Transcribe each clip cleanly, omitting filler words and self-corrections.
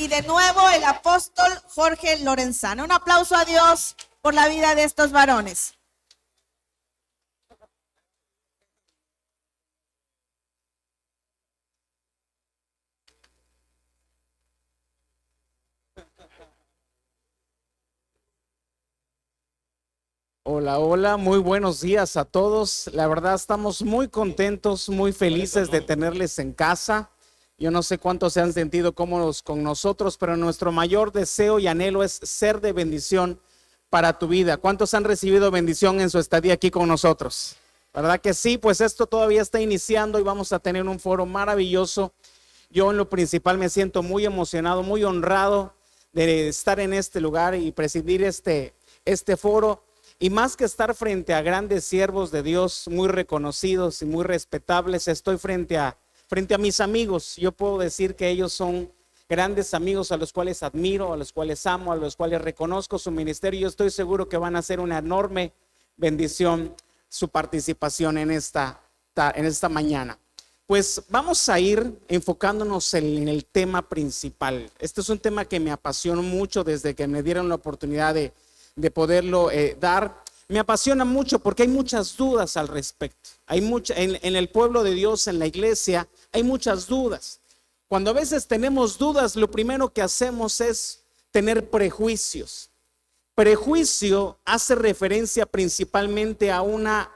y de nuevo el apóstol Jorge Lorenzana. Un aplauso a Dios por la vida de estos varones. Hola, hola, muy buenos días a todos. La verdad estamos muy contentos, muy felices de tenerles en casa. Yo no sé cuántos se han sentido cómodos con nosotros, pero nuestro mayor deseo y anhelo es ser de bendición para tu vida. ¿Cuántos han recibido bendición en su estadía aquí con nosotros? ¿Verdad que sí? Pues esto todavía está iniciando y vamos a tener un foro maravilloso. Yo en lo principal me siento muy emocionado, muy honrado de estar en este lugar y presidir este foro. Y más que estar frente a grandes siervos de Dios, muy reconocidos y muy respetables, estoy frente a mis amigos. Yo puedo decir que ellos son grandes amigos a los cuales admiro, a los cuales amo, a los cuales reconozco su ministerio. Yo estoy seguro que van a ser una enorme bendición su participación en esta mañana. Pues vamos a ir enfocándonos en el tema principal. Este es un tema que me apasionó mucho desde que me dieron la oportunidad de poderlo dar. Me apasiona mucho porque hay muchas dudas al respecto. En el pueblo de Dios, en la iglesia, hay muchas dudas. Cuando a veces tenemos dudas, lo primero que hacemos es tener prejuicios. Prejuicio hace referencia principalmente a una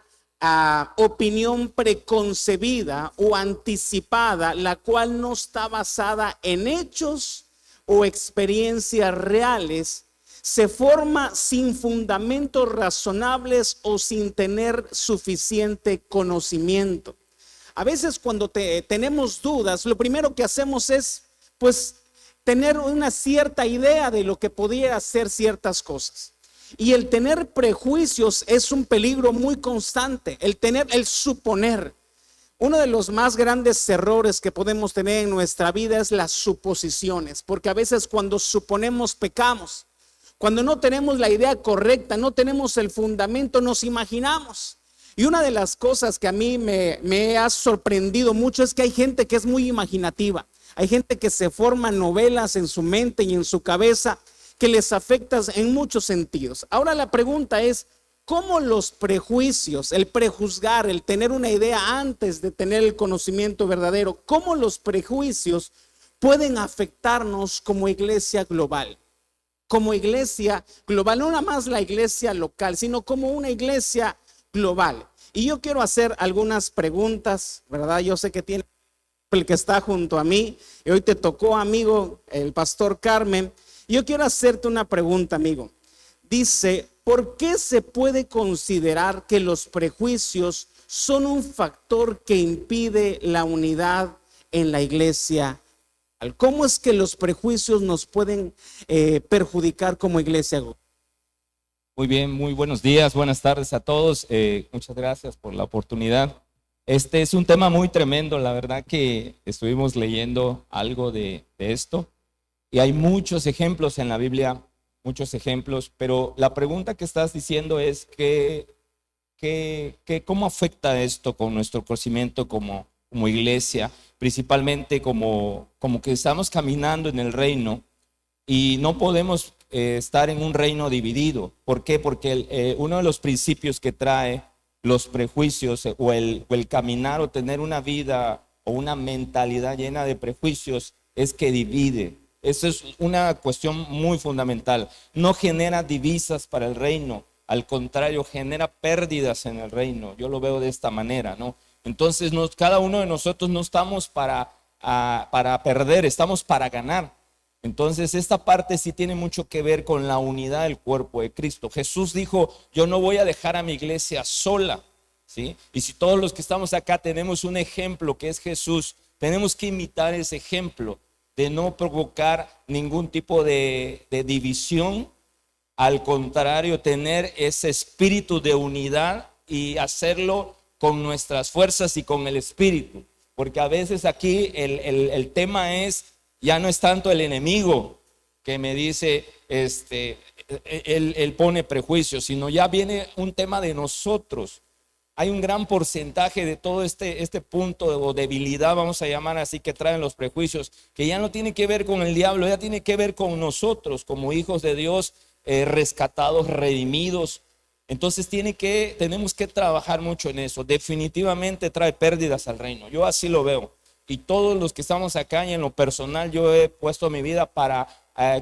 opinión preconcebida o anticipada, la cual no está basada en hechos o experiencias reales. Se forma sin fundamentos razonables o sin tener suficiente conocimiento. A veces cuando tenemos dudas, lo primero que hacemos es pues tener una cierta idea de lo que podría ser ciertas cosas. Y el tener prejuicios es un peligro muy constante, el suponer. Uno de los más grandes errores que podemos tener en nuestra vida es las suposiciones, porque a veces cuando suponemos pecamos. Cuando no tenemos la idea correcta, no tenemos el fundamento, nos imaginamos. Y una de las cosas que a mí me ha sorprendido mucho es que hay gente que es muy imaginativa. Hay gente que se forma novelas en su mente y en su cabeza que les afecta en muchos sentidos. Ahora la pregunta es, ¿cómo los prejuicios, el prejuzgar, el tener una idea antes de tener el conocimiento verdadero, cómo los prejuicios pueden afectarnos como iglesia global? Como iglesia global, no nada más la iglesia local, sino como una iglesia global. Y yo quiero hacer algunas preguntas, ¿verdad? Yo sé que tiene el que está junto a mí, y hoy te tocó, amigo, el pastor Carmen. Yo quiero hacerte una pregunta, amigo. Dice, ¿por qué se puede considerar que los prejuicios son un factor que impide la unidad en la iglesia? ¿Cómo es que los prejuicios nos pueden perjudicar como iglesia? Muy bien, muy buenos días, buenas tardes a todos. Muchas gracias por la oportunidad. Este es un tema muy tremendo, la verdad que estuvimos leyendo algo de esto y hay muchos ejemplos en la Biblia, muchos ejemplos, pero la pregunta que estás diciendo es ¿cómo afecta esto con nuestro crecimiento como iglesia? Principalmente como que estamos caminando en el reino y no podemos estar en un reino dividido. ¿Por qué? Porque uno de los principios que trae los prejuicios o el caminar o tener una vida o una mentalidad llena de prejuicios es que divide. Eso es una cuestión muy fundamental. No genera divisas para el reino, al contrario, genera pérdidas en el reino. Yo lo veo de esta manera, ¿no? Entonces cada uno de nosotros no estamos para perder, estamos para ganar. Entonces esta parte sí tiene mucho que ver con la unidad del cuerpo de Cristo. Jesús dijo, yo no voy a dejar a mi iglesia sola, ¿sí? Y si todos los que estamos acá tenemos un ejemplo que es Jesús, tenemos que imitar ese ejemplo de no provocar ningún tipo de división. Al contrario, tener ese espíritu de unidad y hacerlo con nuestras fuerzas y con el espíritu. Porque a veces aquí el tema es, ya no es tanto el enemigo que me dice, él pone prejuicios, sino ya viene un tema de nosotros. hay un gran porcentaje de todo este punto o debilidad, vamos a llamar así, que traen los prejuicios, que ya no tiene que ver con el diablo, ya tiene que ver con nosotros como hijos de Dios, rescatados, redimidos. Entonces tenemos que trabajar mucho en eso. Definitivamente trae pérdidas al reino. Yo así lo veo. Y todos los que estamos acá y en lo personal, yo he puesto mi vida para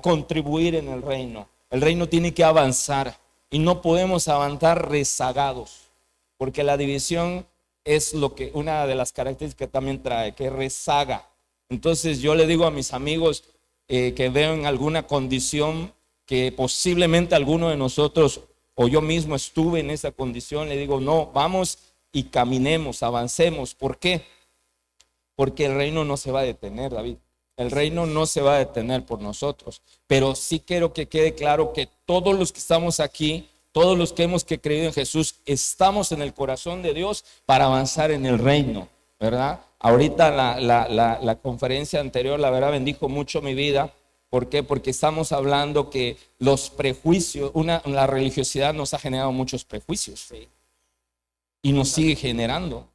contribuir en el reino. El reino tiene que avanzar y no podemos avanzar rezagados, porque la división es una de las características que también trae, que rezaga. Entonces yo le digo a mis amigos que veo en alguna condición que posiblemente alguno de nosotros o yo mismo estuve en esa condición, le digo, no, vamos y caminemos, avancemos. ¿Por qué? Porque el reino no se va a detener, David. El reino no se va a detener por nosotros. Pero sí quiero que quede claro que todos los que estamos aquí, todos los que hemos creído en Jesús, estamos en el corazón de Dios para avanzar en el reino, ¿verdad? Ahorita la conferencia anterior, la verdad, bendijo mucho mi vida. ¿Por qué? Porque estamos hablando que los prejuicios, la religiosidad nos ha generado muchos prejuicios y nos sigue generando.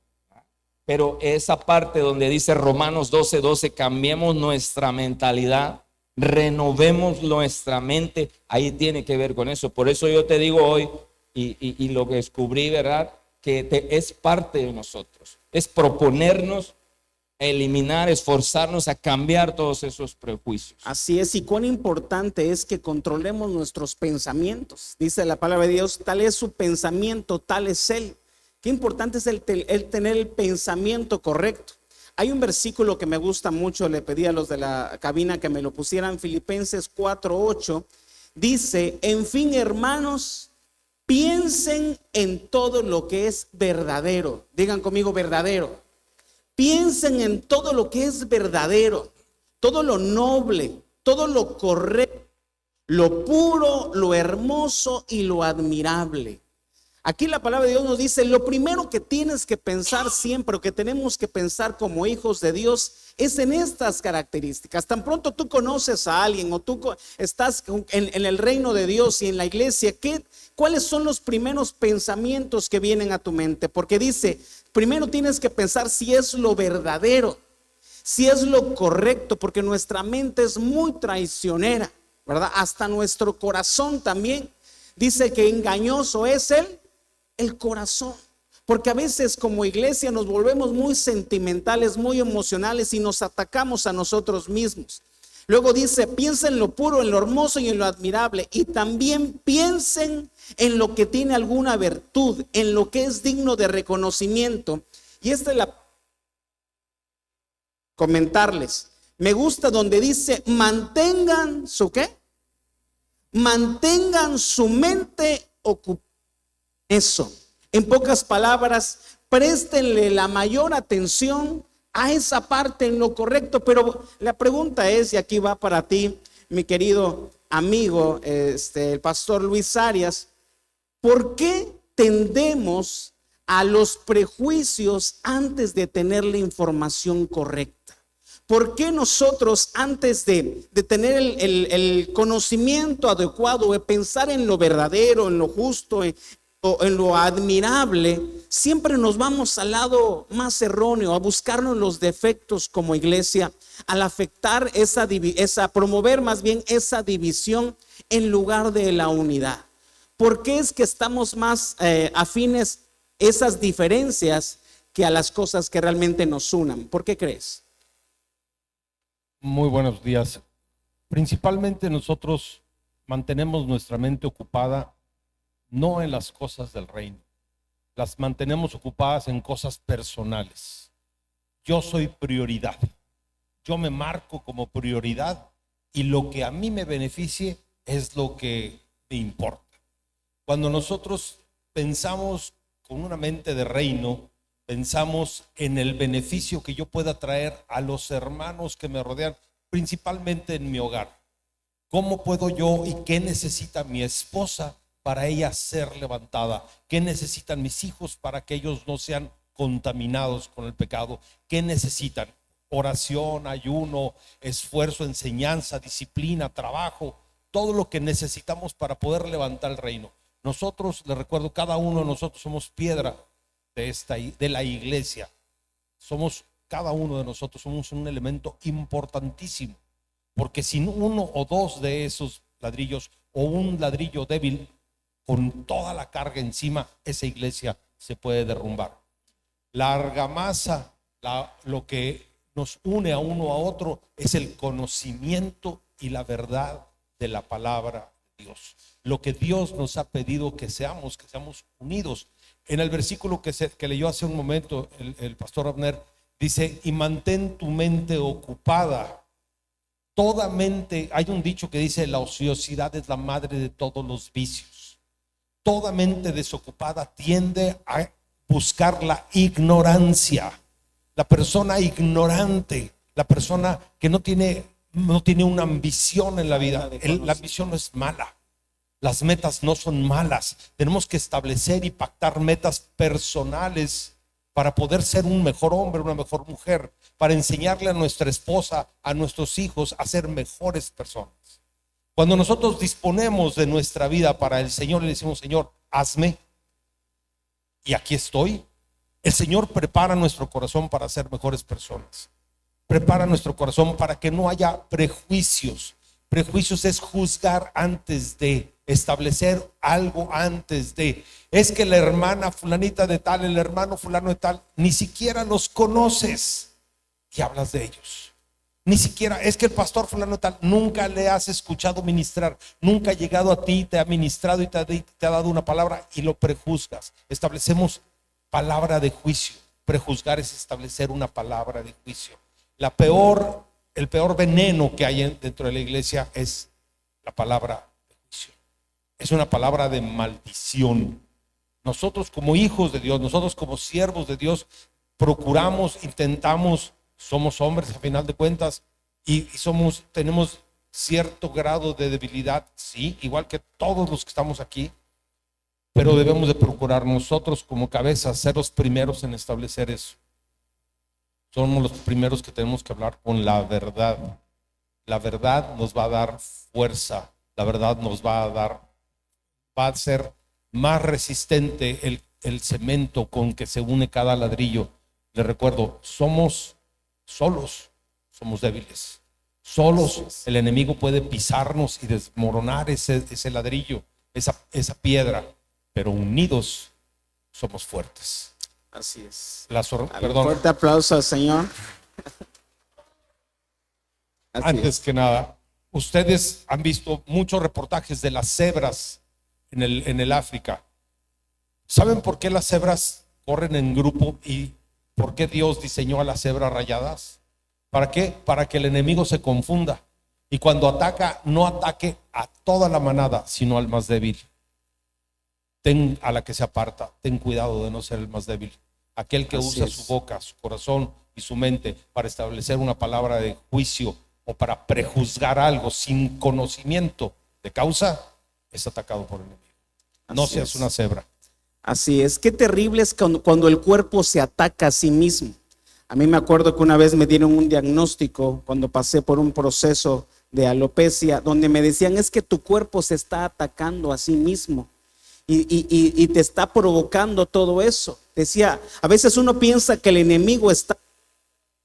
Pero esa parte donde dice Romanos 12:12, cambiemos nuestra mentalidad, renovemos nuestra mente, ahí tiene que ver con eso. Por eso yo te digo hoy, y lo que descubrí, ¿verdad? Que es parte de nosotros, es proponernos eliminar, esforzarnos a cambiar todos esos prejuicios. Así es, y cuán importante es que controlemos nuestros pensamientos. Dice la palabra de Dios, tal es su pensamiento, tal es él. Qué importante es el tener el pensamiento correcto. Hay un versículo que me gusta mucho, le pedí a los de la cabina que me lo pusieran, Filipenses 4:8. Dice, en fin, hermanos, piensen en todo lo que es verdadero. Digan conmigo, verdadero. Piensen en todo lo que es verdadero, todo lo noble, todo lo correcto, lo puro, lo hermoso y lo admirable. Aquí la palabra de Dios nos dice, lo primero que tienes que pensar siempre, o que tenemos que pensar como hijos de Dios, es en estas características. Tan pronto tú conoces a alguien o tú estás en el reino de Dios y en la iglesia, ¿cuáles son los primeros pensamientos que vienen a tu mente? Porque dice, primero tienes que pensar si es lo verdadero, si es lo correcto, porque nuestra mente es muy traicionera, ¿verdad? Hasta nuestro corazón también. Dice que engañoso es el corazón, porque a veces como iglesia nos volvemos muy sentimentales, muy emocionales y nos atacamos a nosotros mismos. Luego dice, piensen en lo puro, en lo hermoso y en lo admirable, y también piensen en lo que tiene alguna virtud, en lo que es digno de reconocimiento. Y esta es comentarles, me gusta donde dice, mantengan su ¿qué? Mantengan su mente ocupada. Eso, en pocas palabras, préstenle la mayor atención a esa parte en lo correcto. Pero la pregunta es, y aquí va para ti, mi querido amigo, el pastor Luis Arias, ¿por qué tendemos a los prejuicios antes de tener la información correcta? ¿Por qué nosotros antes de tener el conocimiento adecuado, de pensar en lo verdadero, en lo justo, en lo admirable, siempre nos vamos al lado más erróneo, a buscarnos los defectos como iglesia, al afectar promover más bien esa división en lugar de la unidad? ¿Por qué es que estamos más afines esas diferencias que a las cosas que realmente nos unan? ¿Por qué crees? Muy buenos días. Principalmente nosotros mantenemos nuestra mente ocupada no en las cosas del reino, las mantenemos ocupadas en cosas personales. Yo soy prioridad, yo me marco como prioridad y lo que a mí me beneficie es lo que me importa. Cuando nosotros pensamos con una mente de reino, pensamos en el beneficio que yo pueda traer a los hermanos que me rodean, principalmente en mi hogar. ¿Cómo puedo yo y qué necesita mi esposa para ella ser levantada? ¿Qué necesitan mis hijos para que ellos no sean contaminados con el pecado? ¿Qué necesitan? Oración, ayuno, esfuerzo, enseñanza, disciplina, trabajo, todo lo que necesitamos para poder levantar el reino. Nosotros, les recuerdo, cada uno de nosotros somos piedra de la iglesia. Cada uno de nosotros somos un elemento importantísimo, porque sin uno o dos de esos ladrillos o un ladrillo débil con toda la carga encima, esa iglesia se puede derrumbar. La argamasa, lo que nos une a uno a otro, es el conocimiento y la verdad de la palabra de Dios. Lo que Dios nos ha pedido que seamos unidos. En el versículo que leyó hace un momento el pastor Abner, dice: y mantén tu mente ocupada. Toda mente, hay un dicho que dice: la ociosidad es la madre de todos los vicios. Toda mente desocupada tiende a buscar la ignorancia. La persona ignorante, la persona que no tiene una ambición en la vida. La ambición no es mala. Las metas no son malas. Tenemos que establecer y pactar metas personales para poder ser un mejor hombre, una mejor mujer, para enseñarle a nuestra esposa, a nuestros hijos a ser mejores personas. Cuando nosotros disponemos de nuestra vida para el Señor, le decimos: Señor, hazme, y aquí estoy. El Señor prepara nuestro corazón para ser mejores personas. Prepara nuestro corazón para que no haya prejuicios. Prejuicios es juzgar antes de, establecer algo antes de. Es que la hermana fulanita de tal, el hermano fulano de tal, ni siquiera los conoces y hablas de ellos. Ni siquiera, es que el pastor fulano de tal, nunca le has escuchado ministrar, nunca ha llegado a ti, te ha ministrado y te ha dado una palabra y lo prejuzgas. Establecemos palabra de juicio. Prejuzgar es establecer una palabra de juicio. El peor veneno que hay dentro de la iglesia es la palabra de juicio. Es una palabra de maldición. Nosotros como hijos de Dios, nosotros como siervos de Dios, procuramos, intentamos, somos hombres a final de cuentas y tenemos cierto grado de debilidad, sí, igual que todos los que estamos aquí, pero debemos de procurar nosotros como cabezas ser los primeros en establecer eso. Somos los primeros que tenemos que hablar con la verdad. La verdad nos va a dar fuerza, la verdad nos va a ser más resistente el cemento con que se une cada ladrillo. Les recuerdo, somos solos, somos débiles. Solos el enemigo puede pisarnos y desmoronar ese ladrillo, esa piedra, pero unidos somos fuertes. Así es. Perdón. Fuerte aplauso al Señor. Antes que nada, ustedes han visto muchos reportajes de las cebras en el África. ¿Saben por qué las cebras corren en grupo y por qué Dios diseñó a las cebras rayadas? ¿Para qué? Para que el enemigo se confunda y cuando ataca, no ataque a toda la manada, sino al más débil. A la que se aparta, ten cuidado de no ser el más débil. Aquel que usa su boca, su corazón y su mente para establecer una palabra de juicio o para prejuzgar algo sin conocimiento de causa, es atacado por el enemigo. No seas una cebra. Así es. Qué terrible es cuando el cuerpo se ataca a sí mismo. A mí me acuerdo que una vez me dieron un diagnóstico cuando pasé por un proceso de alopecia, donde me decían: es que tu cuerpo se está atacando a sí mismo. Y te está provocando todo eso. Decía, a veces uno piensa que el enemigo está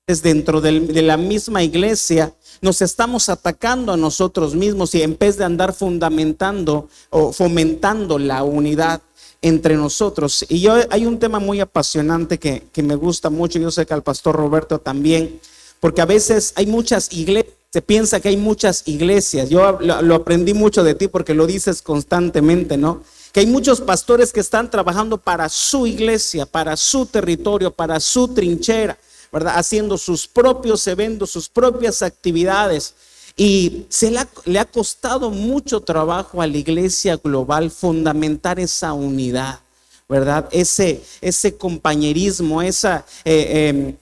dentro de la misma iglesia, nos estamos atacando a nosotros mismos y en vez de andar fundamentando o fomentando la unidad entre nosotros. Y hay un tema muy apasionante que me gusta mucho, yo sé que al pastor Roberto también, porque a veces hay muchas iglesias, se piensa que hay muchas iglesias. Yo lo aprendí mucho de ti porque lo dices constantemente, ¿no? Que hay muchos pastores que están trabajando para su iglesia, para su territorio, para su trinchera, ¿verdad? Haciendo sus propios eventos, sus propias actividades. Y le ha costado mucho trabajo a la iglesia global fundamentar esa unidad, ¿verdad? Ese compañerismo, el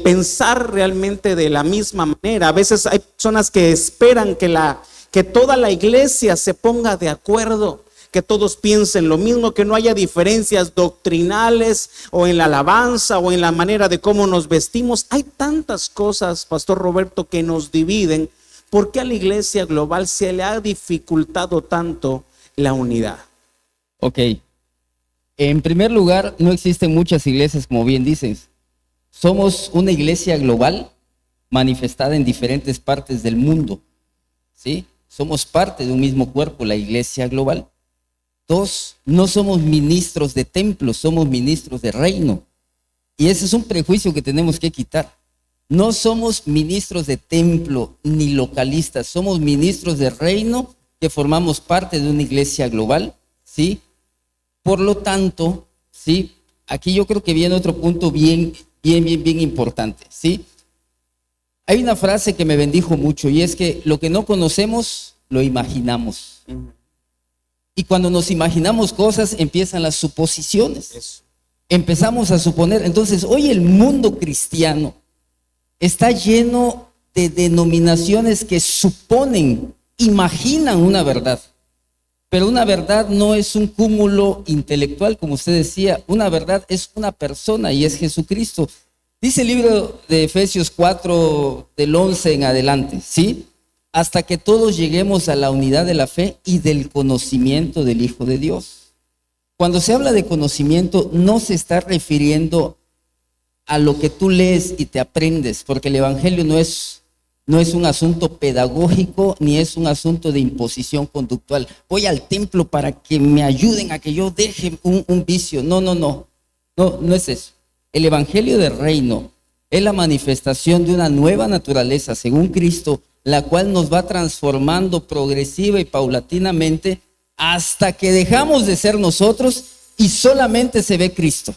pensar realmente de la misma manera. A veces hay personas que esperan que toda la iglesia se ponga de acuerdo, que todos piensen lo mismo, que no haya diferencias doctrinales o en la alabanza o en la manera de cómo nos vestimos. Hay tantas cosas, Pastor Roberto, que nos dividen. ¿Por qué a la iglesia global se le ha dificultado tanto la unidad? Ok. En primer lugar, no existen muchas iglesias, como bien dices. Somos una iglesia global manifestada en diferentes partes del mundo, ¿sí? Somos parte de un mismo cuerpo, la iglesia global. Dos, no somos ministros de templo, somos ministros de reino. Y ese es un prejuicio que tenemos que quitar. No somos ministros de templo ni localistas, somos ministros de reino que formamos parte de una iglesia global, ¿sí? Por lo tanto, ¿sí? Aquí yo creo que viene otro punto bien importante, ¿sí? Hay una frase que me bendijo mucho y es que lo que no conocemos, lo imaginamos. Y cuando nos imaginamos cosas, empiezan las suposiciones. Empezamos a suponer. Entonces, hoy el mundo cristiano está lleno de denominaciones que suponen, imaginan una verdad. Pero una verdad no es un cúmulo intelectual, como usted decía. Una verdad es una persona y es Jesucristo. Dice el libro de Efesios 4, del 11 en adelante, ¿sí? Hasta que todos lleguemos a la unidad de la fe y del conocimiento del Hijo de Dios. Cuando se habla de conocimiento, no se está refiriendo a lo que tú lees y te aprendes, porque el Evangelio no es un asunto pedagógico ni es un asunto de imposición conductual. Voy al templo para que me ayuden a que yo deje un vicio. No es eso. El Evangelio del Reino es la manifestación de una nueva naturaleza según Cristo, la cual nos va transformando progresiva y paulatinamente hasta que dejamos de ser nosotros y solamente se ve Cristo.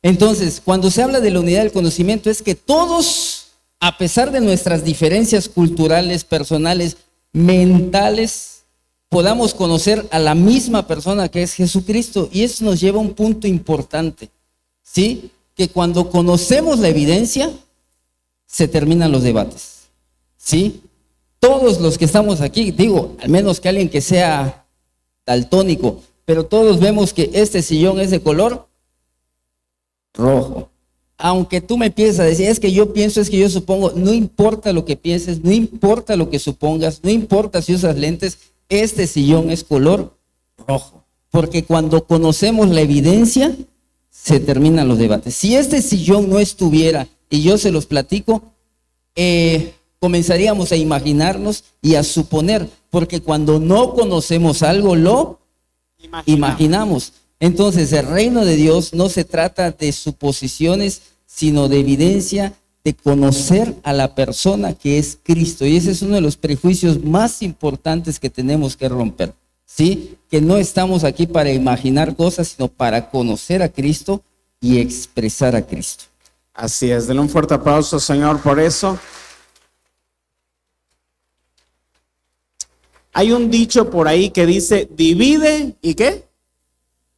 Entonces, cuando se habla de la unidad del conocimiento, es que todos, a pesar de nuestras diferencias culturales, personales, mentales, podamos conocer a la misma persona que es Jesucristo. Y eso nos lleva a un punto importante, ¿sí? Que cuando conocemos la evidencia, se terminan los debates, ¿sí? Todos los que estamos aquí, digo, al menos que alguien que sea daltónico, pero todos vemos que este sillón es de color rojo. Aunque tú me empieces a decir, es que yo pienso, es que yo supongo, no importa lo que pienses, no importa lo que supongas, no importa si usas lentes, este sillón es color rojo. Porque cuando conocemos la evidencia, se terminan los debates. Si este sillón no estuviera, y yo se los platico, comenzaríamos a imaginarnos y a suponer, porque cuando no conocemos algo, lo imaginamos. Entonces, el reino de Dios no se trata de suposiciones, sino de evidencia, de conocer a la persona que es Cristo. Y ese es uno de los prejuicios más importantes que tenemos que romper, ¿sí? Que no estamos aquí para imaginar cosas, sino para conocer a Cristo y expresar a Cristo. Así es, denle un fuerte aplauso, Señor, por eso. Hay un dicho por ahí que dice, divide, ¿y qué?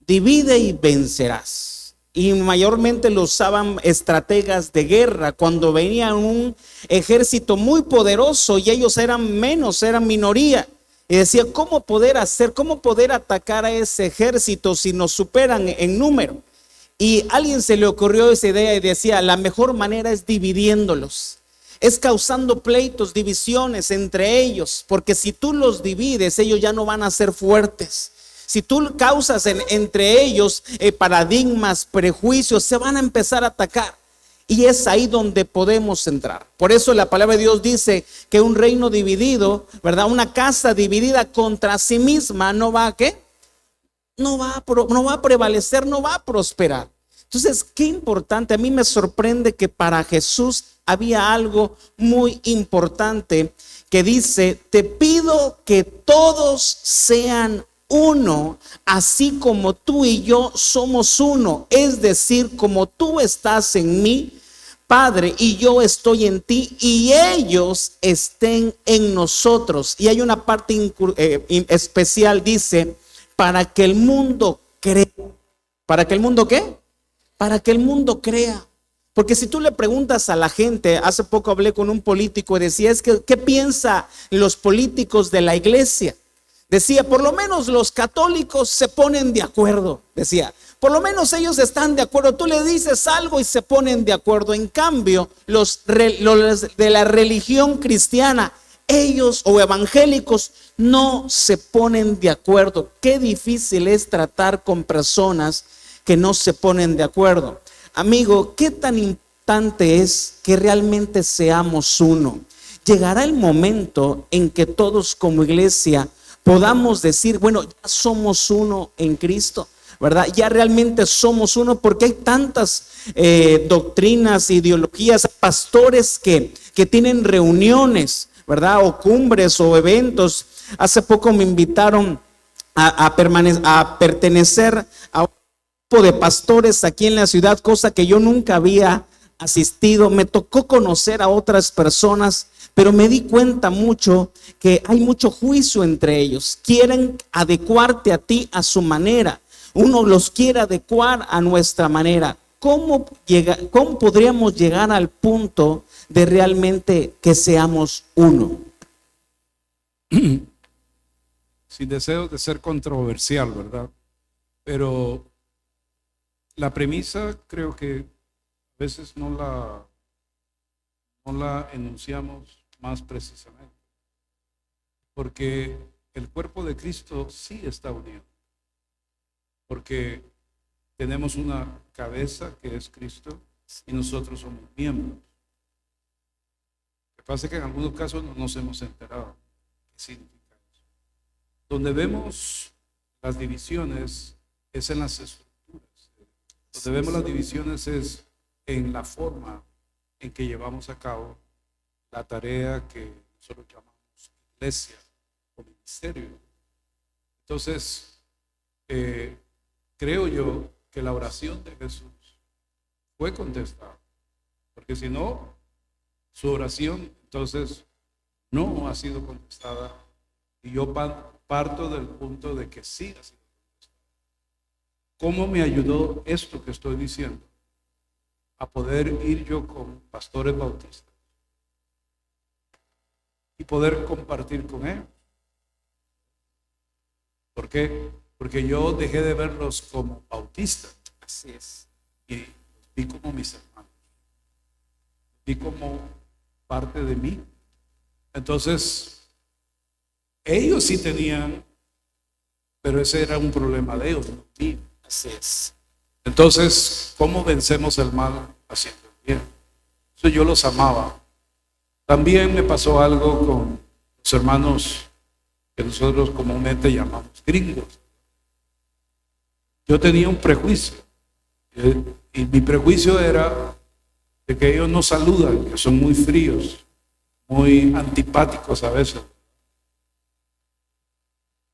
Divide y vencerás. Y mayormente lo usaban estrategas de guerra cuando venía un ejército muy poderoso y ellos eran menos, eran minoría. Y decía, ¿cómo poder atacar a ese ejército si nos superan en número? Y a alguien se le ocurrió esa idea y decía, la mejor manera es dividiéndolos. Es causando pleitos, divisiones entre ellos, porque si tú los divides, ellos ya no van a ser fuertes. Si tú causas entre ellos paradigmas, prejuicios, se van a empezar a atacar. Y es ahí donde podemos entrar. Por eso la palabra de Dios dice que un reino dividido, ¿verdad? Una casa dividida contra sí misma no va a ¿qué? No va a prevalecer, no va a prosperar. Entonces, qué importante. A mí me sorprende que para Jesús había algo muy importante que dice, te pido que todos sean uno, así como tú y yo somos uno, es decir, como tú estás en mí, Padre, y yo estoy en ti, y ellos estén en nosotros. Y hay una parte especial, dice, para que el mundo crea. ¿Para que el mundo qué? Para que el mundo crea. Porque si tú le preguntas a la gente, hace poco hablé con un político y decía, ¿qué piensan los políticos de la iglesia? Decía, por lo menos los católicos se ponen de acuerdo, decía, por lo menos ellos están de acuerdo, tú le dices algo y se ponen de acuerdo. En cambio, los de la religión cristiana, ellos o evangélicos no se ponen de acuerdo. Qué difícil es tratar con personas que no se ponen de acuerdo. Amigo, ¿qué tan importante es que realmente seamos uno? Llegará el momento en que todos como iglesia podamos decir, bueno, ya somos uno en Cristo, ¿verdad? Ya realmente somos uno, porque hay tantas doctrinas, ideologías, pastores que tienen reuniones, ¿verdad? O cumbres o eventos. Hace poco me invitaron a pertenecer a un grupo de pastores aquí en la ciudad, cosa que yo nunca había asistido. Me tocó conocer a otras personas, pero me di cuenta mucho que hay mucho juicio entre ellos. Quieren adecuarte a ti a su manera. Uno los quiere adecuar a nuestra manera. ¿Cómo podríamos llegar al punto de realmente que seamos uno? Sin deseo de ser controversial, ¿verdad? Pero la premisa creo que a veces no la enunciamos más precisamente, porque el cuerpo de Cristo sí está unido, porque tenemos una cabeza que es Cristo y nosotros somos miembros. Lo que pasa es que en algunos casos no nos hemos enterado qué significa eso. Donde vemos las divisiones es en las estructuras. Donde vemos las divisiones es en la forma en que llevamos a cabo la tarea que nosotros llamamos iglesia o ministerio. Entonces, creo yo que la oración de Jesús fue contestada, porque si no, su oración entonces no ha sido contestada, y yo parto del punto de que sí ha sido contestada. ¿Cómo me ayudó esto que estoy diciendo a poder ir yo con pastores bautistas y poder compartir con ellos? ¿Por qué? Porque yo dejé de verlos como bautistas. Así es. Y los vi como mis hermanos. Vi como parte de mí. Entonces, ellos sí tenían, pero ese era un problema de ellos, no mío. Así es. Entonces, ¿cómo vencemos el mal haciendo el bien? Eso yo los amaba. También me pasó algo con los hermanos que nosotros comúnmente llamamos gringos. Yo tenía un prejuicio, y mi prejuicio era de que ellos no saludan, que son muy fríos, muy antipáticos a veces.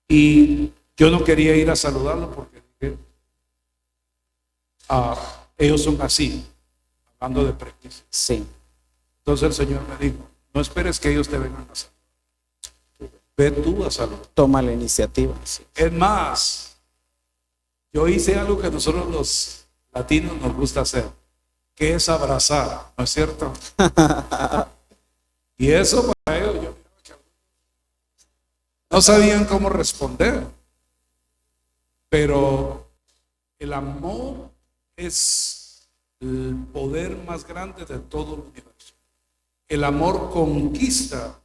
Y yo no quería ir a saludarlos porque dije, ellos son así, hablando de prejuicio. Sí. Entonces el Señor me dijo, no esperes que ellos te vengan a saludar. Ve tú a saludar. Toma la iniciativa. Sí. Es más, yo hice algo que nosotros los latinos nos gusta hacer, que es abrazar, ¿no es cierto? Y eso para ellos, yo miraba que no sabían cómo responder. Pero el amor es el poder más grande de todo el universo. El amor conquista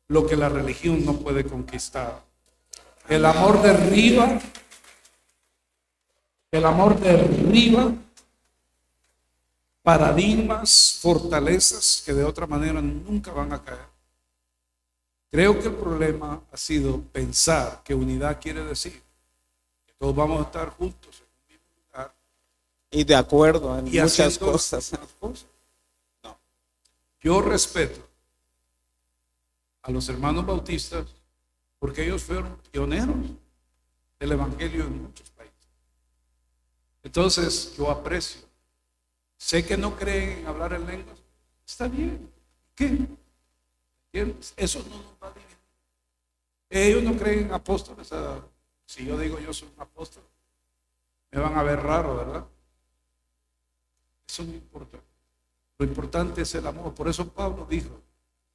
lo que la religión no puede conquistar. El amor derriba paradigmas, fortalezas que de otra manera nunca van a caer. Creo que el problema ha sido pensar que unidad quiere decir que todos vamos a estar juntos en un mismo lugar Y de acuerdo en y muchas haciendo cosas. las cosas. No. Yo respeto a los hermanos bautistas porque ellos fueron pioneros del evangelio en muchos países. Entonces yo aprecio. Sé que no creen en hablar en lenguas. Está bien. ¿Qué? ¿Entiendes? Eso no nos va a dividir. Ellos no creen en apóstoles. Si yo digo yo soy un apóstol, me van a ver raro, ¿verdad? Eso no importa. Lo importante es el amor. Por eso Pablo dijo,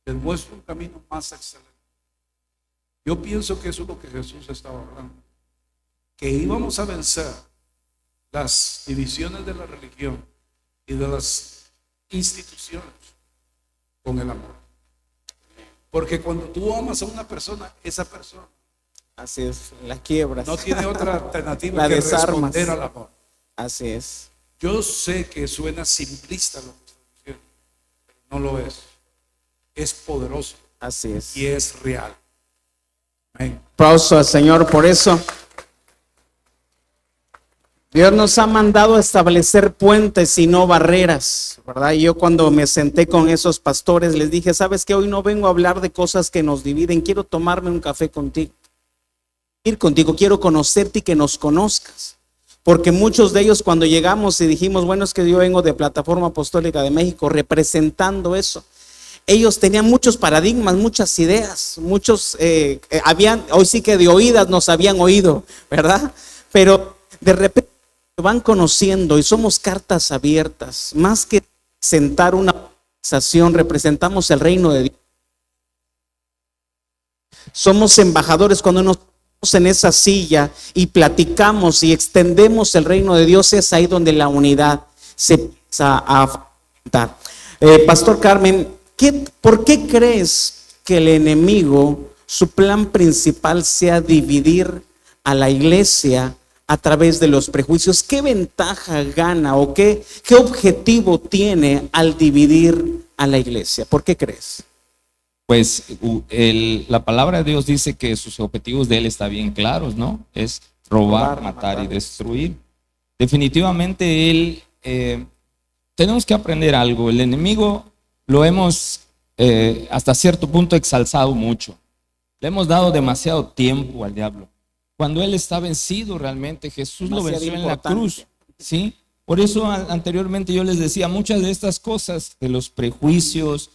les muestro un camino más excelente. Yo pienso que eso es lo que Jesús estaba hablando. Que íbamos a vencer las divisiones de la religión y de las instituciones con el amor. Porque cuando tú amas a una persona, esa persona Así es, la quiebras. no tiene otra alternativa La que desarmas. responder al amor. Así es. Yo sé que suena simplista lo que estoy diciendo, pero no lo es. Es poderoso Así es. y es real. Amén. Aplauso al Señor por eso. Dios nos ha mandado a establecer puentes y no barreras, ¿verdad? Y yo cuando me senté con esos pastores les dije, ¿sabes qué? Hoy no vengo a hablar de cosas que nos dividen, quiero tomarme un café contigo. Ir contigo, quiero conocerte y que nos conozcas. Porque muchos de ellos cuando llegamos y dijimos, bueno, es que yo vengo de Plataforma Apostólica de México representando eso. Ellos tenían muchos paradigmas, muchas ideas, muchos, hoy sí que de oídas nos habían oído, ¿verdad? Pero de repente van conociendo y somos cartas abiertas. Más que sentar una organización, representamos el reino de Dios. Somos embajadores cuando nos ponemos en esa silla y platicamos y extendemos el reino de Dios. Es ahí donde la unidad se empieza a fomentar. Pastor Carmen, ¿por qué crees que el enemigo, su plan principal sea dividir a la iglesia a través de los prejuicios? ¿Qué ventaja gana o qué objetivo tiene al dividir a la iglesia? ¿Por qué crees? Pues la palabra de Dios dice que sus objetivos de él están bien claros, ¿no? Es robar, matar y destruir. Definitivamente él, tenemos que aprender algo. El enemigo lo hemos hasta cierto punto exalzado mucho. Le hemos dado demasiado tiempo al diablo. Cuando él está vencido realmente, Jesús lo venció en la cruz, ¿sí? Por eso anteriormente yo les decía, muchas de estas cosas, de los prejuicios,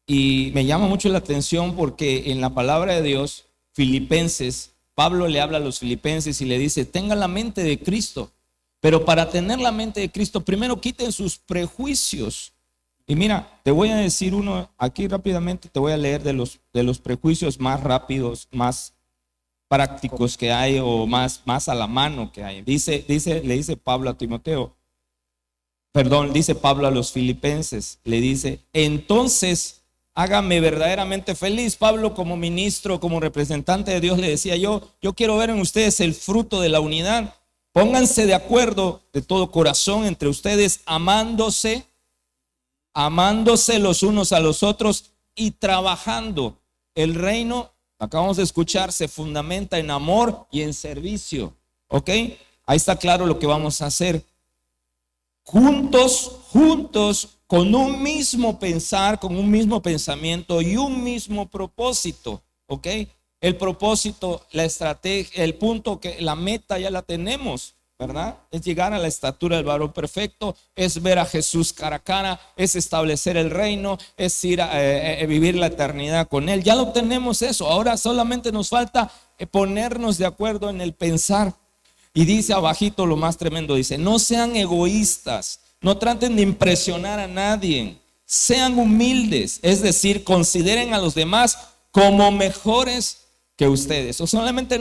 y me llama mucho la atención porque en la palabra de Dios, Filipenses, Pablo le habla a los filipenses y le dice, tengan la mente de Cristo, pero para tener la mente de Cristo, primero quiten sus prejuicios. Y mira, te voy a decir uno, aquí rápidamente te voy a leer de los prejuicios más rápidos, más prácticos que hay o más a la mano que hay. Le dice Pablo a Timoteo, dice Pablo a los filipenses, le dice, entonces hágame verdaderamente feliz. Pablo como ministro, como representante de Dios le decía, yo quiero ver en ustedes el fruto de la unidad. Pónganse de acuerdo de todo corazón entre ustedes, amándose los unos a los otros y trabajando. El reino, acabamos de escuchar, se fundamenta en amor y en servicio. ¿Ok? Ahí está claro lo que vamos a hacer. Juntos, con un mismo pensar, con un mismo pensamiento y un mismo propósito. ¿Ok? El propósito, la estrategia, el punto, que la meta ya la tenemos, ¿verdad? Es llegar a la estatura del varón perfecto, es ver a Jesús cara a cara, es establecer el reino, es ir a vivir la eternidad con él. Ya lo tenemos eso, ahora solamente nos falta ponernos de acuerdo en el pensar. Y dice abajito lo más tremendo, dice, no sean egoístas, no traten de impresionar a nadie, sean humildes, es decir, consideren a los demás como mejores que ustedes. O solamente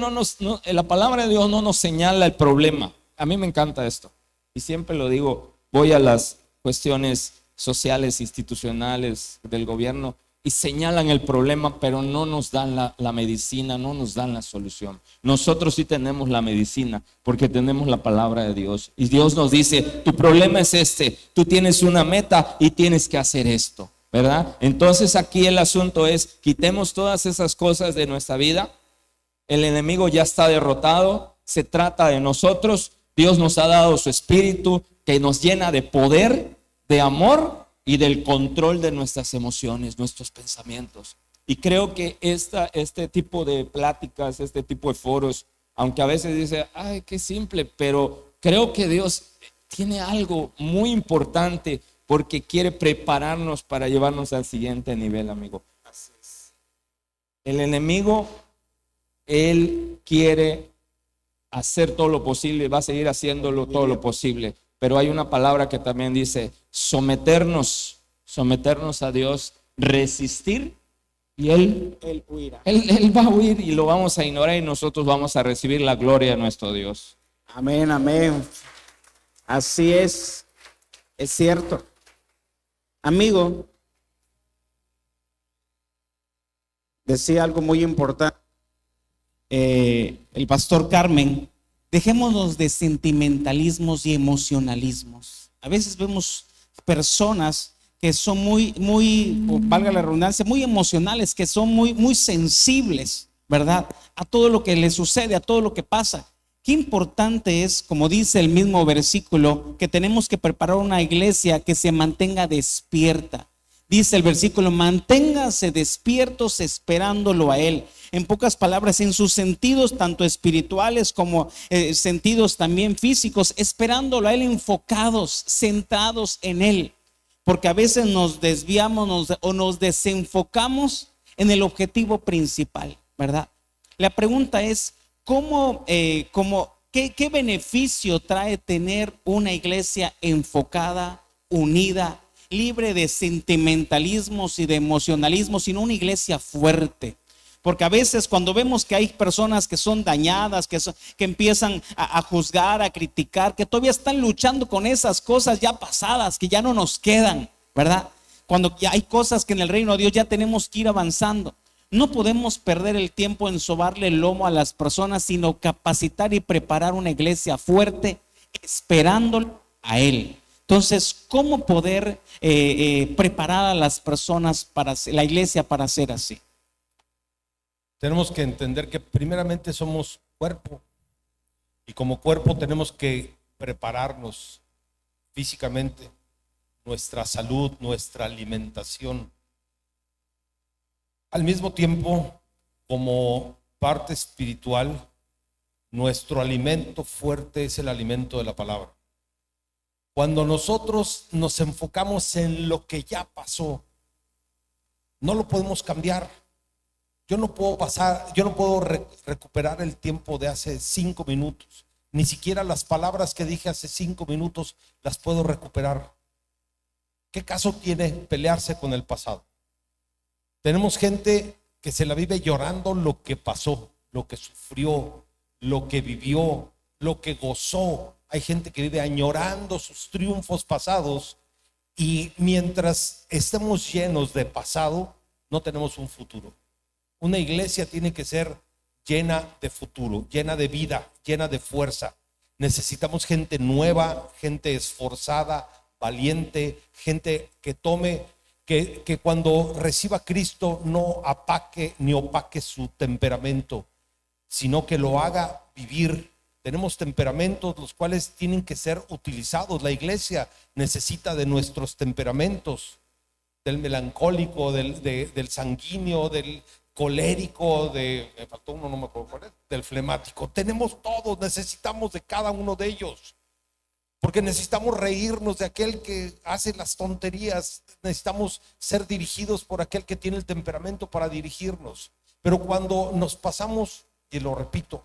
la palabra de Dios no nos señala el problema. A mí me encanta esto y siempre lo digo, voy a las cuestiones sociales, institucionales del gobierno y señalan el problema, pero no nos dan la medicina, no nos dan la solución. Nosotros sí tenemos la medicina porque tenemos la palabra de Dios y Dios nos dice, tu problema es este, tú tienes una meta y tienes que hacer esto, ¿verdad? Entonces aquí el asunto es, quitemos todas esas cosas de nuestra vida. El enemigo ya está derrotado, se trata de nosotros. Dios nos ha dado su espíritu que nos llena de poder, de amor y del control de nuestras emociones, nuestros pensamientos. Y creo que este tipo de pláticas, este tipo de foros, aunque a veces dice, ay, qué simple, pero creo que Dios tiene algo muy importante porque quiere prepararnos para llevarnos al siguiente nivel, amigo. Así es. El enemigo, él quiere hacer todo lo posible, va a seguir haciéndolo todo lo posible, pero hay una palabra que también dice someternos a Dios, resistir y él huirá. Él va a huir y lo vamos a ignorar y nosotros vamos a recibir la gloria de nuestro Dios. Amén, amén. Así es cierto. Amigo, decía algo muy importante. El pastor Carmen Dejémonos de sentimentalismos y emocionalismos. A veces vemos personas que son valga la redundancia, muy emocionales, que son muy sensibles, ¿verdad? A todo lo que les sucede, a todo lo que pasa. Qué importante es, como dice el mismo versículo, que tenemos que preparar una iglesia que se mantenga despierta. Dice el versículo: manténganse despiertos esperándolo a Él. En pocas palabras, en sus sentidos, tanto espirituales como sentidos también físicos, esperándolo a Él, enfocados, centrados en Él. Porque a veces nos desviamos o nos desenfocamos en el objetivo principal, ¿verdad? La pregunta es, ¿qué beneficio trae tener una iglesia enfocada, unida, libre de sentimentalismos y de emocionalismos, sino una iglesia fuerte? Porque a veces cuando vemos que hay personas que son dañadas, que empiezan a juzgar, a criticar, que todavía están luchando con esas cosas ya pasadas, que ya no nos quedan, ¿verdad? Cuando ya hay cosas que en el reino de Dios ya tenemos que ir avanzando. No podemos perder el tiempo en sobarle el lomo a las personas, sino capacitar y preparar una iglesia fuerte, esperándolo a Él. Entonces, ¿cómo poder preparar a las personas para la iglesia para ser así? Tenemos que entender que primeramente somos cuerpo, y como cuerpo tenemos que prepararnos físicamente, nuestra salud, nuestra alimentación. Al mismo tiempo, como parte espiritual, nuestro alimento fuerte es el alimento de la palabra. Cuando nosotros nos enfocamos en lo que ya pasó, no lo podemos cambiar. Yo no puedo recuperar el tiempo de hace 5 minutos. Ni siquiera las palabras que dije hace 5 minutos las puedo recuperar. ¿Qué caso tiene pelearse con el pasado? Tenemos gente que se la vive llorando lo que pasó, lo que sufrió, lo que vivió, lo que gozó. Hay gente que vive añorando sus triunfos pasados, y mientras estemos llenos de pasado, no tenemos un futuro. Una iglesia tiene que ser llena de futuro, llena de vida, llena de fuerza. Necesitamos gente nueva, gente esforzada, valiente, gente que tome, que cuando reciba a Cristo no apaque ni opaque su temperamento, sino que lo haga vivir. Tenemos temperamentos los cuales tienen que ser utilizados. La iglesia necesita de nuestros temperamentos, del melancólico, del sanguíneo, del colérico, me faltó uno, no me acuerdo cuál es, del flemático. Tenemos todos, necesitamos de cada uno de ellos, porque necesitamos reírnos de aquel que hace las tonterías, necesitamos ser dirigidos por aquel que tiene el temperamento para dirigirnos. Pero cuando nos pasamos, y lo repito,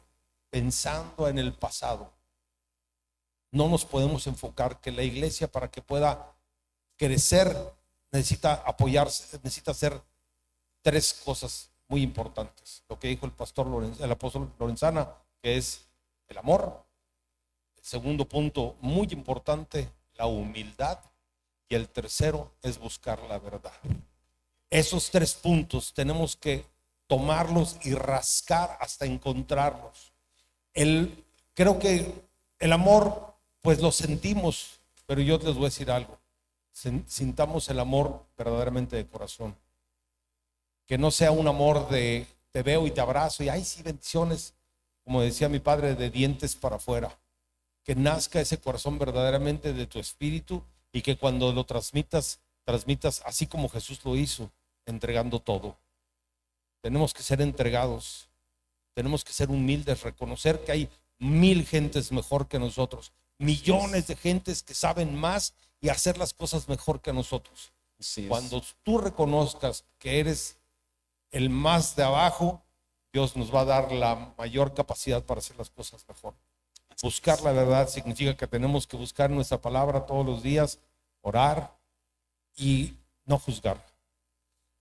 pensando en el pasado, no nos podemos enfocar. Que la iglesia, para que pueda crecer, necesita apoyarse, necesita hacer 3 cosas muy importantes. Lo que dijo el apóstol Lorenzana, que es el amor. El segundo punto muy importante, la humildad. Y el tercero es buscar la verdad. Esos 3 puntos tenemos que tomarlos y rascar hasta encontrarlos. Creo que el amor, pues lo sentimos, pero yo les voy a decir algo. Sintamos el amor verdaderamente de corazón. Que no sea un amor de te veo y te abrazo y ay sí, bendiciones, como decía mi padre, de dientes para afuera. Que nazca ese corazón verdaderamente de tu espíritu, y que cuando lo transmitas así como Jesús lo hizo, entregando todo. Tenemos que ser entregados, tenemos que ser humildes, reconocer que hay 1000 gentes mejor que nosotros, millones de gentes que saben más y hacer las cosas mejor que nosotros. Cuando tú reconozcas que eres el más de abajo, Dios nos va a dar la mayor capacidad para hacer las cosas mejor. Buscar la verdad significa que tenemos que buscar nuestra palabra todos los días, orar y no juzgar.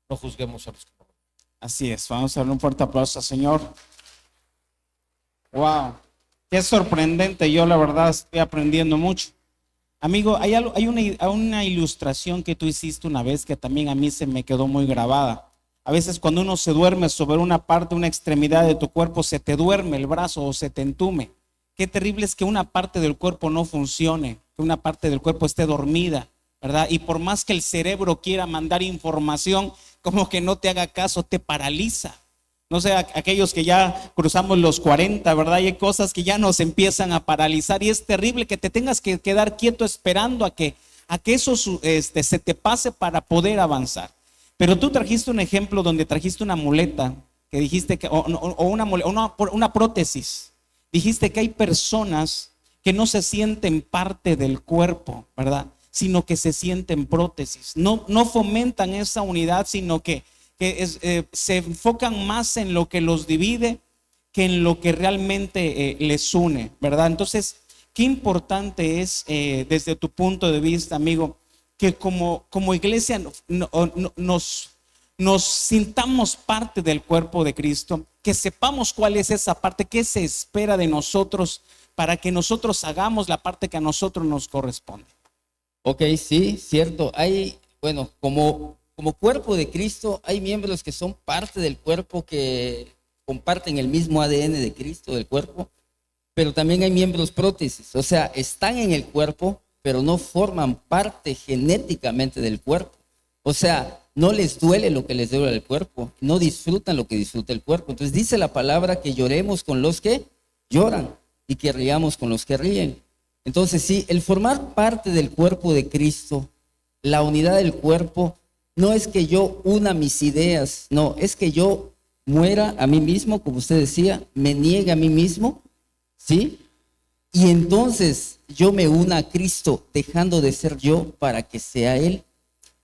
No juzguemos a los que no. Así es, vamos a darle un fuerte aplauso, Señor. Wow, qué sorprendente. Yo la verdad estoy aprendiendo mucho. Amigo, hay una ilustración que tú hiciste una vez que también a mí se me quedó muy grabada. A veces cuando uno se duerme sobre una parte, una extremidad de tu cuerpo, se te duerme el brazo o se te entume. qué terrible es que una parte del cuerpo no funcione, que una parte del cuerpo esté dormida, ¿verdad? Y por más que el cerebro quiera mandar información, como que no te haga caso, te paraliza. No sé, aquellos que ya cruzamos los 40, ¿verdad? Y hay cosas que ya nos empiezan a paralizar y es terrible que te tengas que quedar quieto esperando a que eso se te pase para poder avanzar. Pero tú trajiste un ejemplo donde trajiste una muleta, que dijiste que, o una prótesis. Dijiste que hay personas que no se sienten parte del cuerpo, ¿verdad? Sino que se sienten prótesis. No fomentan esa unidad, sino que se enfocan más en lo que los divide que en lo que realmente les une, ¿verdad? Entonces, qué importante es desde tu punto de vista, amigo, que como iglesia nos sintamos parte del cuerpo de Cristo, que sepamos cuál es esa parte, qué se espera de nosotros para que nosotros hagamos la parte que a nosotros nos corresponde. Ok, sí, cierto. Bueno, como cuerpo de Cristo, hay miembros que son parte del cuerpo que comparten el mismo ADN de Cristo, del cuerpo, pero también hay miembros prótesis, o sea, están en el cuerpo, pero no forman parte genéticamente del cuerpo. O sea, no les duele lo que les duele el cuerpo, no disfrutan lo que disfruta el cuerpo. Entonces dice la palabra que lloremos con los que lloran y que riamos con los que ríen. Entonces sí, el formar parte del cuerpo de Cristo, la unidad del cuerpo, no es que yo una mis ideas, no, es que yo muera a mí mismo, como usted decía, me niegue a mí mismo, ¿sí? Y entonces yo me una a Cristo dejando de ser yo para que sea Él.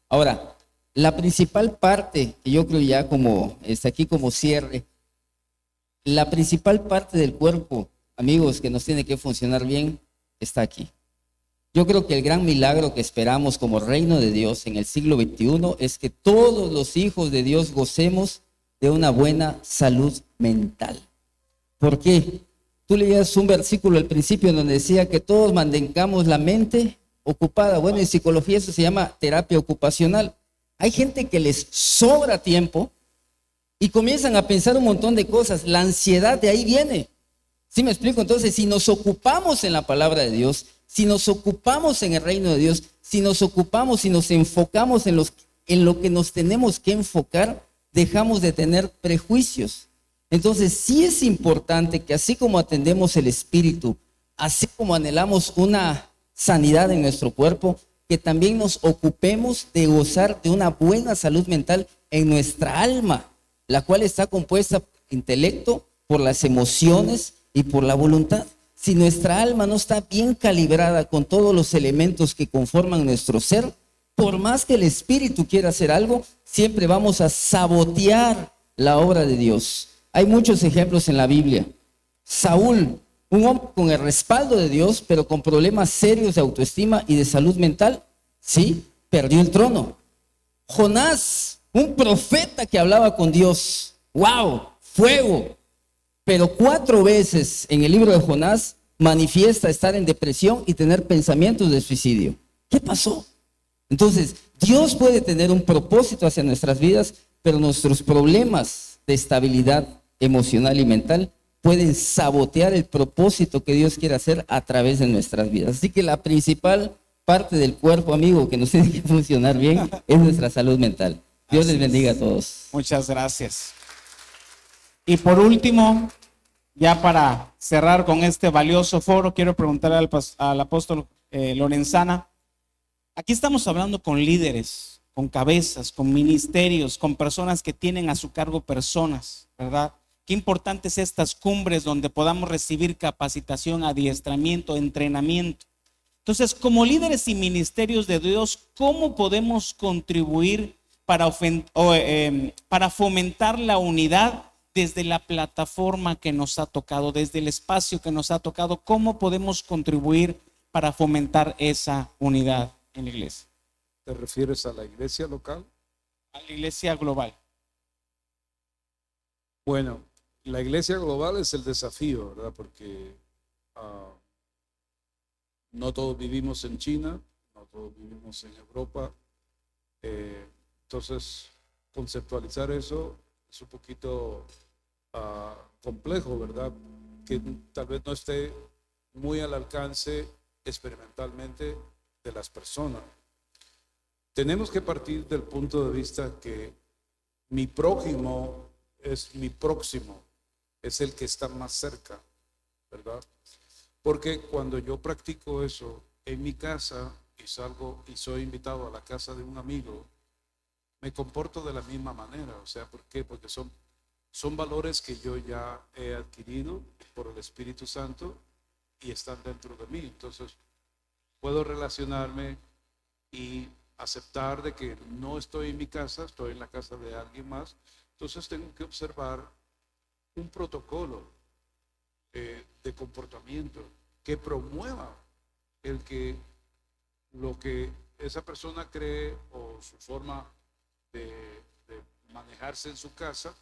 Ahora, la principal parte, que yo creo ya como está aquí como cierre, la principal parte del cuerpo, amigos, que nos tiene que funcionar bien, está aquí. Yo creo que el gran milagro que esperamos como reino de Dios en el siglo XXI es que todos los hijos de Dios gocemos de una buena salud mental. ¿Por qué? Tú leías un versículo al principio donde decía que todos mantengamos la mente ocupada. Bueno, en psicología eso se llama terapia ocupacional. Hay gente que les sobra tiempo y comienzan a pensar un montón de cosas. La ansiedad de ahí viene. ¿Sí me explico? Entonces, si nos ocupamos en la palabra de Dios, si nos ocupamos en el reino de Dios, si nos ocupamos, si nos enfocamos en lo que nos tenemos que enfocar, dejamos de tener prejuicios. Entonces, sí es importante que así como atendemos el espíritu, así como anhelamos una sanidad en nuestro cuerpo, que también nos ocupemos de gozar de una buena salud mental en nuestra alma, la cual está compuesta por el intelecto, por las emociones y por la voluntad. Si nuestra alma no está bien calibrada con todos los elementos que conforman nuestro ser, por más que el espíritu quiera hacer algo, siempre vamos a sabotear la obra de Dios. Hay muchos ejemplos en la Biblia. Saúl, un hombre con el respaldo de Dios, pero con problemas serios de autoestima y de salud mental, sí, perdió el trono. Jonás, un profeta que hablaba con Dios, ¡wow! Fuego. Pero 4 veces en el libro de Jonás manifiesta estar en depresión y tener pensamientos de suicidio. ¿Qué pasó? Entonces, Dios puede tener un propósito hacia nuestras vidas, pero nuestros problemas de estabilidad emocional y mental pueden sabotear el propósito que Dios quiere hacer a través de nuestras vidas. Así que la principal parte del cuerpo, amigo, que nos tiene que funcionar bien es nuestra salud mental. Dios les bendiga a todos. Muchas gracias. Y por último, ya para cerrar con este valioso foro, quiero preguntarle al apóstol Lorenzana. Aquí estamos hablando con líderes, con cabezas, con ministerios, con personas que tienen a su cargo personas, ¿verdad? Qué importantes estas cumbres donde podamos recibir capacitación, adiestramiento, entrenamiento. Entonces, como líderes y ministerios de Dios, ¿cómo podemos contribuir para fomentar la unidad desde la plataforma que nos ha tocado, desde el espacio que nos ha tocado? ¿Cómo podemos contribuir para fomentar esa unidad en la iglesia? ¿Te refieres a la iglesia local? A la iglesia global. Bueno, la iglesia global es el desafío, ¿verdad? Porque no todos vivimos en China, no todos vivimos en Europa. Entonces, conceptualizar eso es un poquito complejo, ¿verdad? Que tal vez no esté muy al alcance experimentalmente de las personas. Tenemos que partir del punto de vista que mi prójimo es mi próximo, es el que está más cerca, ¿verdad? Porque cuando yo practico eso en mi casa y salgo y soy invitado a la casa de un amigo, me comporto de la misma manera. O sea, ¿por qué? Porque son valores que yo ya he adquirido por el Espíritu Santo y están dentro de mí. Entonces, puedo relacionarme y aceptar de que no estoy en mi casa, estoy en la casa de alguien más. Entonces, tengo que observar un protocolo de comportamiento que promueva el que lo que esa persona cree o su forma de manejarse en su casa,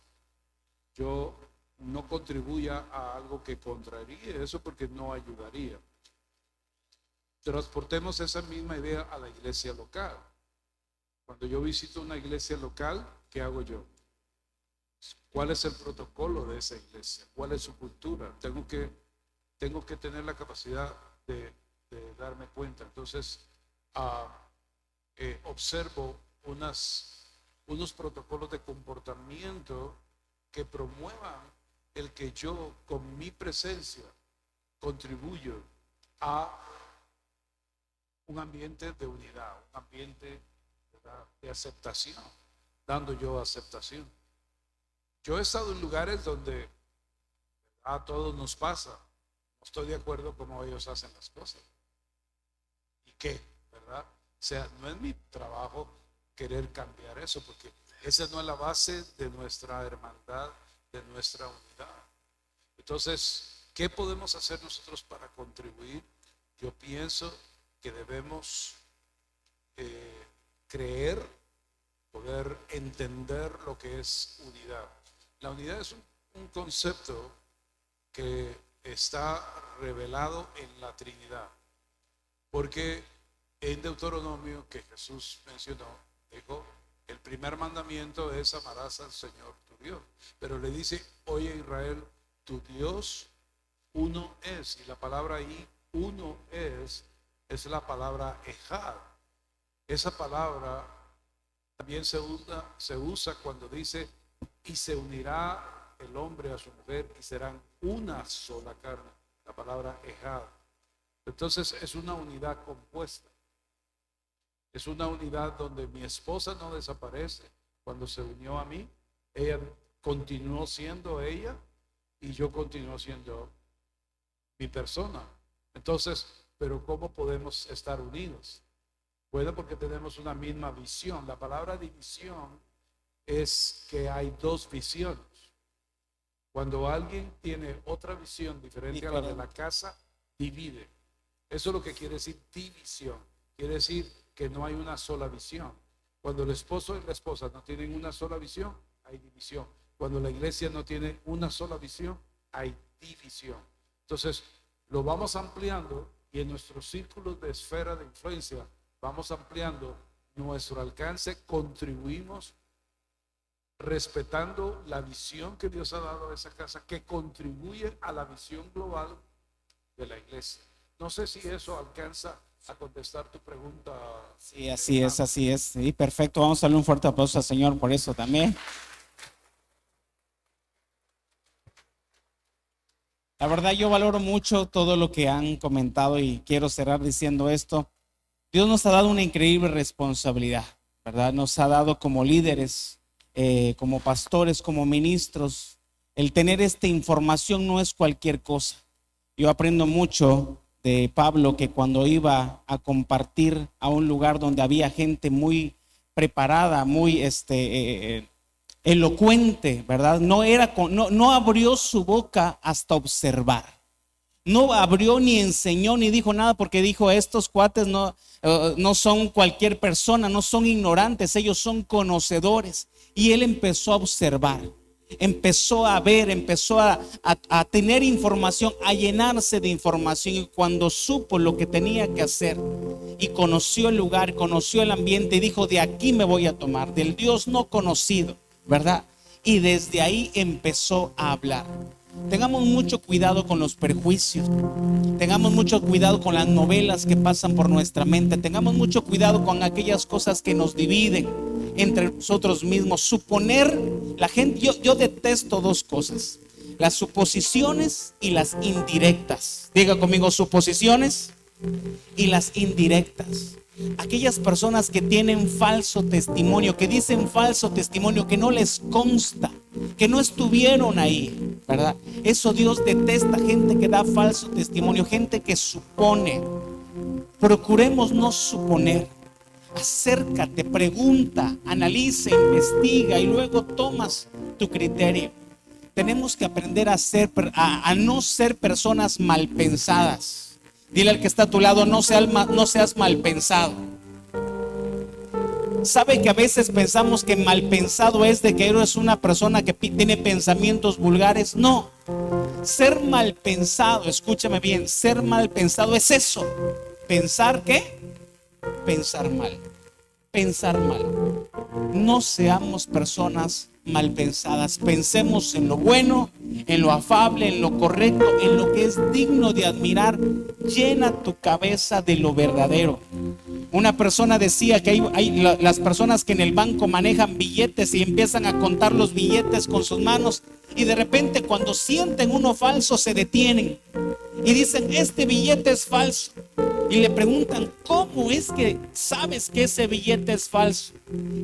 yo no contribuya a algo que contraríe eso, porque no ayudaría. Transportemos esa misma idea a la iglesia local. Cuando yo visito una iglesia local, ¿qué hago yo? ¿Cuál es el protocolo de esa iglesia? ¿Cuál es su cultura? Tengo que tener la capacidad de darme cuenta. Entonces, observo unos protocolos de comportamiento que promuevan el que yo con mi presencia contribuyo a un ambiente de unidad, un ambiente, ¿verdad?, de aceptación, dando yo aceptación. Yo he estado en lugares donde a todos nos pasa, no estoy de acuerdo con cómo ellos hacen las cosas. ¿Y qué? ¿Verdad? O sea, no es mi trabajo querer cambiar eso, porque esa no es la base de nuestra hermandad, de nuestra unidad. Entonces, ¿qué podemos hacer nosotros para contribuir? Yo pienso que debemos creer, poder entender lo que es unidad. La unidad es un concepto que está revelado en la Trinidad, porque en Deuteronomio, que Jesús mencionó, dijo, el primer mandamiento es: amarás al Señor tu Dios. Pero le dice: oye Israel, tu Dios uno es. Y la palabra ahí, uno es la palabra ejad. Esa palabra también se usa cuando dice: y se unirá el hombre a su mujer y serán una sola carne. La palabra ejad. Entonces es una unidad compuesta. Es una unidad donde mi esposa no desaparece. Cuando se unió a mí, ella continuó siendo ella y yo continuó siendo mi persona. Entonces, pero ¿cómo podemos estar unidos? Bueno, porque tenemos una misma visión. La palabra división es que hay dos visiones. Cuando alguien tiene otra visión diferente a la de la casa, divide. Eso es lo que quiere decir división. Quiere decir que no hay una sola visión. Cuando el esposo y la esposa no tienen una sola visión, hay división. Cuando la iglesia no tiene una sola visión, hay división. Entonces, lo vamos ampliando y en nuestros círculos de esfera de influencia vamos ampliando nuestro alcance, contribuimos respetando la visión que Dios ha dado a esa casa, que contribuye a la visión global de la iglesia. No sé si eso alcanza a contestar tu pregunta. Sí, así es, así es. Sí, perfecto. Vamos a darle un fuerte aplauso al Señor por eso también. La verdad, yo valoro mucho todo lo que han comentado y quiero cerrar diciendo esto. Dios nos ha dado una increíble responsabilidad, ¿verdad? Nos ha dado como líderes, como pastores, como ministros. El tener esta información no es cualquier cosa. Yo aprendo mucho de Pablo, que cuando iba a compartir a un lugar donde había gente muy preparada, muy elocuente, ¿verdad? No abrió su boca hasta observar. No abrió ni enseñó ni dijo nada, porque dijo: estos cuates no son cualquier persona, no son ignorantes, ellos son conocedores. Y él empezó a observar, empezó a ver, empezó a tener información, a llenarse de información. Y cuando supo lo que tenía que hacer y conoció el lugar, conoció el ambiente, y dijo: de aquí me voy a tomar, del Dios no conocido, ¿verdad? Y desde ahí empezó a hablar. Tengamos mucho cuidado con los perjuicios. Tengamos mucho cuidado con las novelas que pasan por nuestra mente. Tengamos mucho cuidado con aquellas cosas que nos dividen entre nosotros mismos. Suponer, la gente, yo detesto dos cosas: las suposiciones y las indirectas. Diga conmigo, suposiciones y las indirectas. Aquellas personas que tienen falso testimonio, que dicen falso testimonio, que no les consta, que no estuvieron ahí, ¿verdad? Eso Dios detesta, gente que da falso testimonio, gente que supone. Procuremos no suponer. Acércate, pregunta, analiza, investiga y luego tomas tu criterio. Tenemos que aprender a no ser personas mal pensadas. Dile al que está a tu lado, no seas mal pensado. ¿Sabe que a veces pensamos que mal pensado es de que eres una persona que tiene pensamientos vulgares? No. Ser mal pensado, escúchame bien, ser mal pensado es eso. ¿Pensar qué? Pensar mal. Pensar mal. No seamos personas mal pensadas. Pensemos en lo bueno, en lo afable, en lo correcto, en lo que es digno de admirar. Llena tu cabeza de lo verdadero. Una persona decía que hay las personas que en el banco manejan billetes y empiezan a contar los billetes con sus manos, y de repente cuando sienten uno falso se detienen y dicen: este billete es falso. Y le preguntan: ¿cómo es que sabes que ese billete es falso?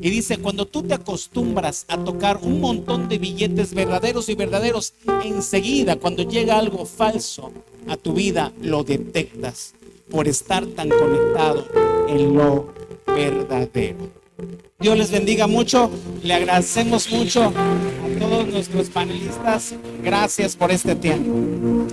Y dice: cuando tú te acostumbras a tocar un montón de billetes verdaderos y verdaderos, enseguida cuando llega algo falso a tu vida lo detectas por estar tan conectado en lo verdadero. Dios les bendiga mucho. Le agradecemos mucho a todos nuestros panelistas. Gracias por este tiempo.